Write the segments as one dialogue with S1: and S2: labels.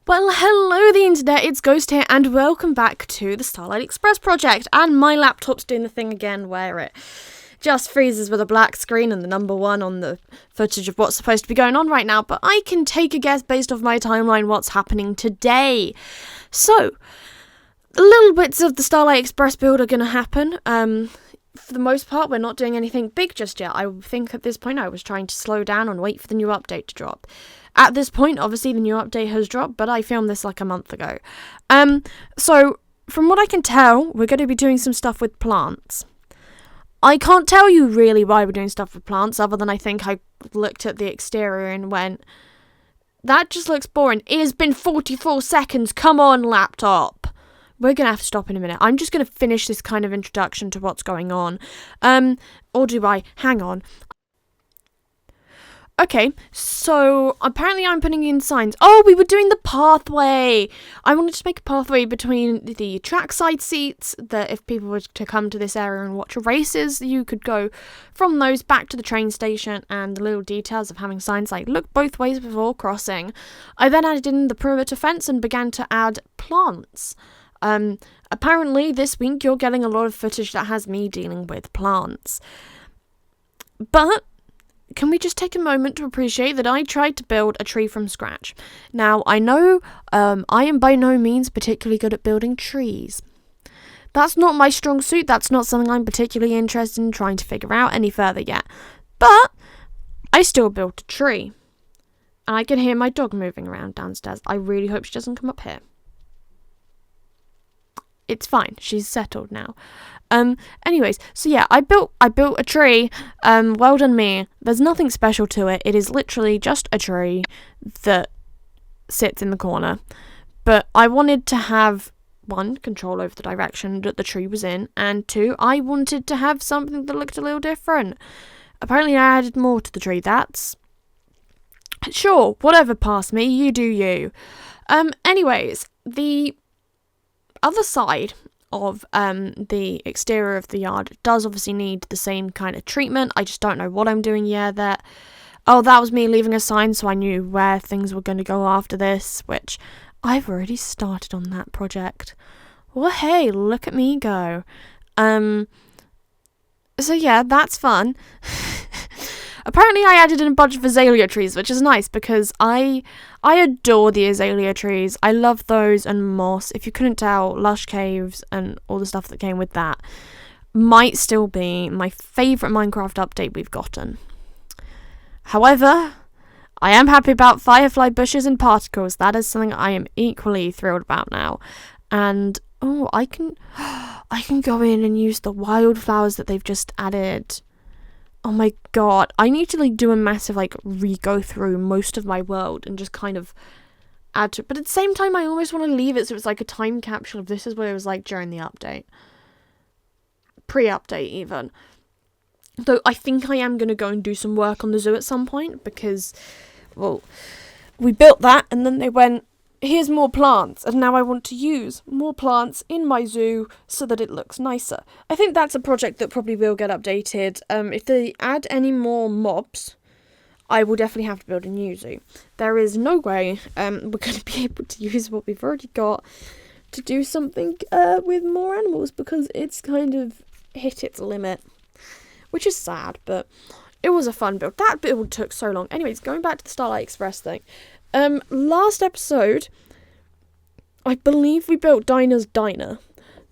S1: Well, hello the internet, it's Ghost here, and welcome back to the Starlight Express project. And my laptop's doing the thing again where it just freezes with a black screen and the number 1 on the footage of what's supposed to be going on right now. But I can take a guess based off my timeline what's happening today. So, little bits of the Starlight Express build are going to happen. For the most part, we're not doing anything big just yet. I think at this point I was trying to slow down and wait for the new update to drop. At this point, obviously, the new update has dropped, but I filmed this like a month ago. So, from what I can tell, we're going to be doing some stuff with plants. I can't tell you really why we're doing stuff with plants, other than I think I looked at the exterior and went, that just looks boring. It has been 44 seconds. Come on, laptop. We're going to have to stop in a minute. I'm just going to finish this kind of introduction to what's going on. Or do I? Hang on. Okay, so apparently I'm putting in signs. Oh, we were doing the pathway. I wanted to make a pathway between the trackside seats that if people were to come to this area and watch races, you could go from those back to the train station, and the little details of having signs like look both ways before crossing. I then added in the perimeter fence and began to add plants. Apparently this week you're getting a lot of footage that has me dealing with plants. But can we just take a moment to appreciate that I tried to build a tree from scratch? Now, I know I am by no means particularly good at building trees. That's not my strong suit. That's not something I'm particularly interested in trying to figure out any further yet. But I still built a tree. And I can hear my dog moving around downstairs. I really hope she doesn't come up here. It's fine. She's settled now. Anyways, so yeah, I built a tree. Well done me. There's nothing special to it. It is literally just a tree that sits in the corner. But I wanted to have, 1, control over the direction that the tree was in, and 2, I wanted to have something that looked a little different. Apparently I added more to the tree. That's sure, whatever, past me, you do you. Anyways, the other side of the exterior of the yard does obviously need the same kind of treatment. I just don't know what I'm doing yet. That was me leaving a sign so I knew where things were going to go after this, which I've already started on that project. Well, hey, look at me go. So yeah, that's fun. Apparently I added in a bunch of azalea trees, which is nice because I adore the azalea trees. I love those and moss. If you couldn't tell, lush caves and all the stuff that came with that might still be my favourite Minecraft update we've gotten. However, I am happy about firefly bushes and particles. That is something I am equally thrilled about now. And I can go in and use the wildflowers that they've just added. Oh my god, I need to do a massive re-go through most of my world and just kind of add to it. But at the same time, I almost want to leave it so it's like a time capsule of this is what it was like during the update. Pre-update even. Though I think I am going to go and do some work on the zoo at some point because, well, we built that and then they went, here's more plants, and now I want to use more plants in my zoo so that it looks nicer. I think that's a project that probably will get updated. If they add any more mobs, I will definitely have to build a new zoo. There is no way we're going to be able to use what we've already got to do something with more animals because it's kind of hit its limit, which is sad, but it was a fun build. That build took so long. Anyways, going back to the Starlight Express thing. Last episode, I believe we built Dinah's Diner.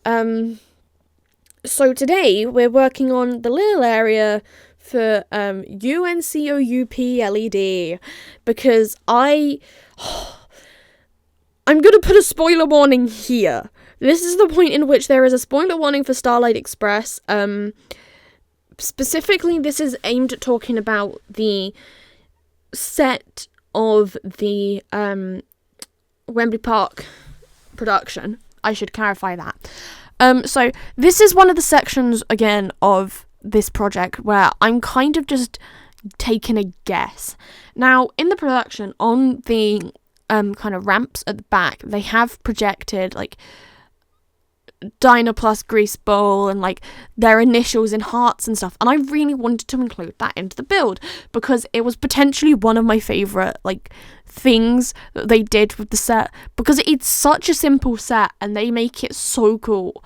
S1: So today we're working on the little area for unscheduled LED because I'm gonna put a spoiler warning here. This is the point in which there is a spoiler warning for Starlight Express. Specifically, this is aimed at talking about the set of the Wembley Park production. I should clarify that. So this is one of the sections again of this project where I'm kind of just taking a guess. Now, in the production, on the kind of ramps at the back, they have projected Diner Plus Grease Bowl and like their initials in hearts and stuff, and I really wanted to include that into the build because it was potentially one of my favourite like things that they did with the set, because it's such a simple set and they make it so cool.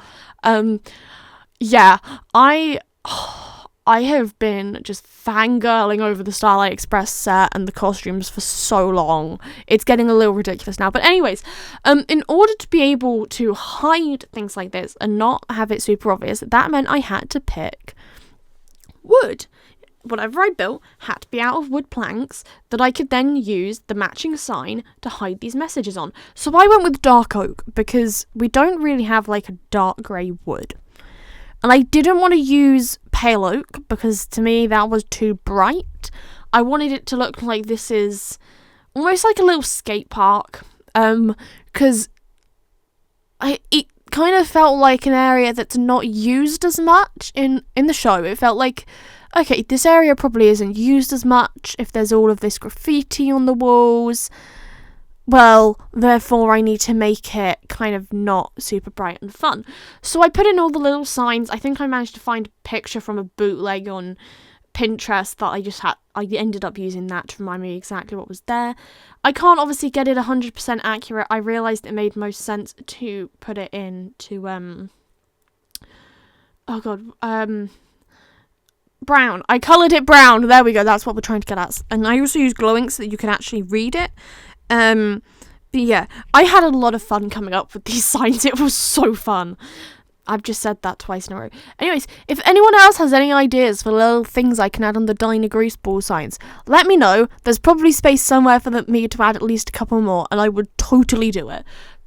S1: I have been just fangirling over the Starlight Express set and the costumes for so long. It's getting a little ridiculous now. But anyways, in order to be able to hide things like this and not have it super obvious, that meant I had to pick wood. Whatever I built had to be out of wood planks that I could then use the matching sign to hide these messages on. So I went with dark oak because we don't really have like a dark grey wood. And I didn't want to use pale oak because to me that was too bright. I wanted it to look like this is almost like a little skate park. Because it kind of felt like an area that's not used as much in the show. It felt like, okay, this area probably isn't used as much if there's all of this graffiti on the walls. Well, therefore I need to make it kind of not super bright and fun. So I put in all the little signs. I think I managed to find a picture from a bootleg on Pinterest that I ended up using that to remind me exactly what was there. I can't obviously get it 100% accurate. I realised it made most sense to put it into, brown. I coloured it brown. There we go. That's what we're trying to get at. And I also use glow ink so that you can actually read it. But yeah, I had a lot of fun coming up with these signs. It was so fun. I've just said that twice in a row. Anyways, if anyone else has any ideas for little things I can add on the Diner Grease Ball signs, let me know. There's probably space somewhere for me to add at least a couple more, and I would totally do it.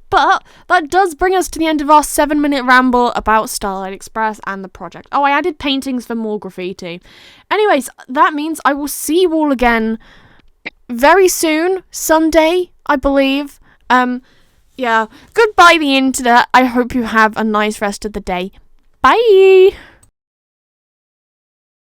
S1: But that does bring us to the end of our 7-minute ramble about Starlight Express and the project. Oh, I added paintings for more graffiti. Anyways, that means I will see you all again very soon, Sunday, I believe. Yeah, goodbye the internet. I hope you have a nice rest of the day. Bye!